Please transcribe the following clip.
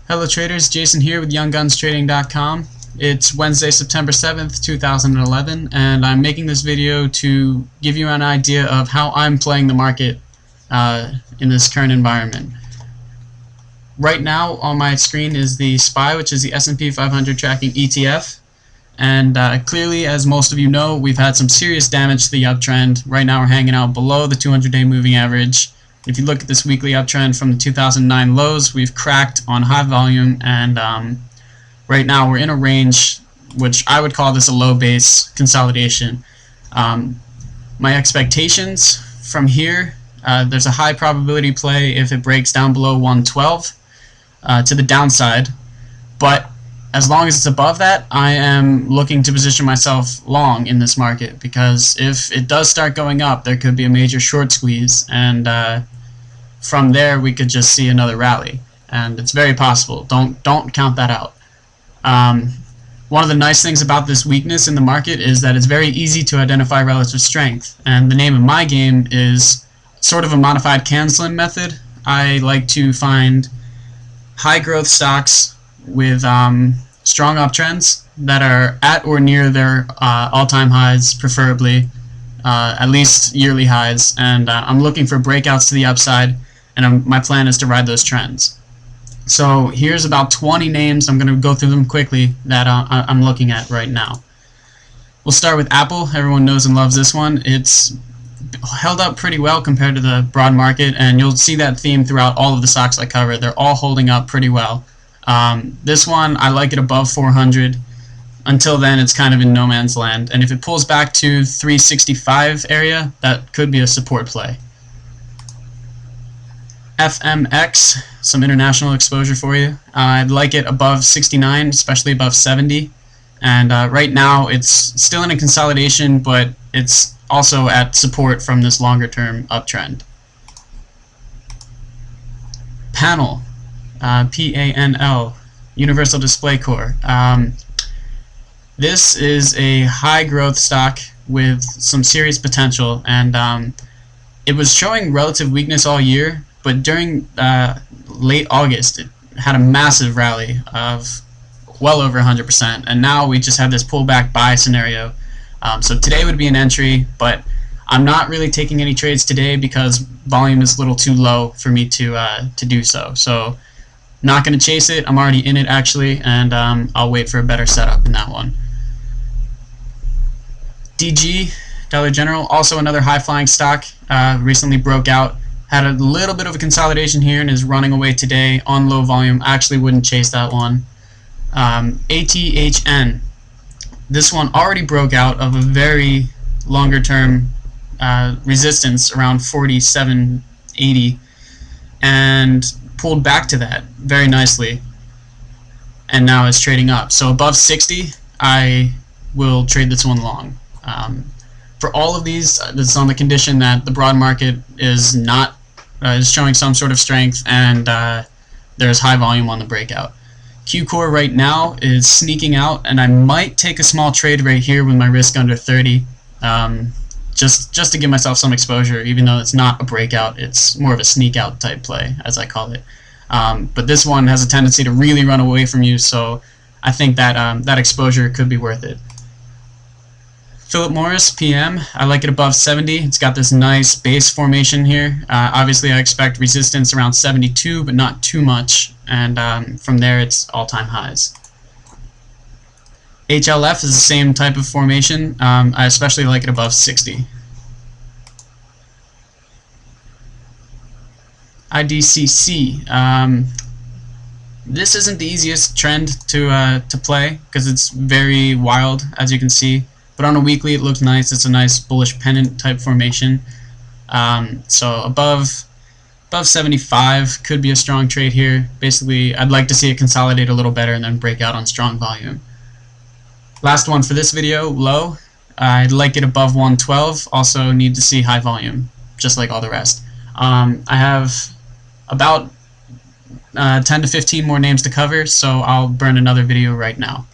Hello traders, Jason here with YoungGunsTrading.com. It's Wednesday, September 7th, 2011, and I'm making this video to give you an idea of how I'm playing the market in this current environment. Right now on my screen is the SPY, which is the S&P 500 tracking ETF, and clearly, as most of you know, we've had some serious damage to the uptrend. Right now we're hanging out below the 200-day moving average. If you look at this weekly uptrend from the 2009 lows, we've cracked on high volume, and right now we're in a range which I would call this a low base consolidation. My expectations from here, there's a high probability play if it breaks down below 112 to the downside, but as long as it's above that, I am looking to position myself long in this market, because if it does start going up, there could be a major short squeeze, and from there we could just see another rally, and it's very possible. Don't count that out. One of the nice things about this weakness in the market is that it's very easy to identify relative strength, and the name of my game is sort of a modified Kanslin method. I like to find high growth stocks with strong uptrends that are at or near their all-time highs, preferably at least yearly highs, and I'm looking for breakouts to the upside, and my plan is to ride those trends. So here's about 20 names. I'm going to go through them quickly that I'm looking at right now. We'll start with Apple. Everyone knows and loves this one. It's held up pretty well compared to the broad market, and you'll see that theme throughout all of the stocks I cover. They're all holding up pretty well. This one, I like it above 400. Until then, it's kind of in no man's land, and if it pulls back to 365 area, that could be a support play. FMX, some international exposure for you. I'd like it above 69, especially above 70, and right now it's still in a consolidation, but it's also at support from this longer term uptrend. Panel, PANL, Universal Display Corp. This is a high growth stock with some serious potential, and it was showing relative weakness all year, but during late August it had a massive rally of well over 100%, and now we just have this pullback buy scenario. So today would be an entry, but I'm not really taking any trades today because volume is a little too low for me to do so. So not going to chase it. I'm already in it actually, and I'll wait for a better setup in that one. DG, Dollar General, also another high-flying stock, recently broke out, had a little bit of a consolidation here and is running away today on low volume. I actually wouldn't chase that one. ATHN, this one already broke out of a very longer term resistance around 47.80 and pulled back to that very nicely, and now it's trading up. So above 60, I will trade this one long. For all of these, this is on the condition that the broad market is not is showing some sort of strength, and there's high volume on the breakout. QCore right now is sneaking out, and I might take a small trade right here with my risk under 30, just to give myself some exposure, even though it's not a breakout. It's more of a sneak out type play, as I call it. But this one has a tendency to really run away from you, so I think that that exposure could be worth it. Philip Morris, PM, I like it above 70. It's got this nice base formation here. Obviously I expect resistance around 72, but not too much, and from there it's all-time highs. HLF is the same type of formation. I especially like it above 60. IDCC, this isn't the easiest trend to play because it's very wild, as you can see. But on a weekly, it looks nice. It's a nice bullish pennant type formation. So above 75 could be a strong trade here. Basically, I'd like to see it consolidate a little better and then break out on strong volume. Last one for this video, low. I'd like it above 112. Also need to see high volume, just like all the rest. I have about 10 to 15 more names to cover, so I'll burn another video right now.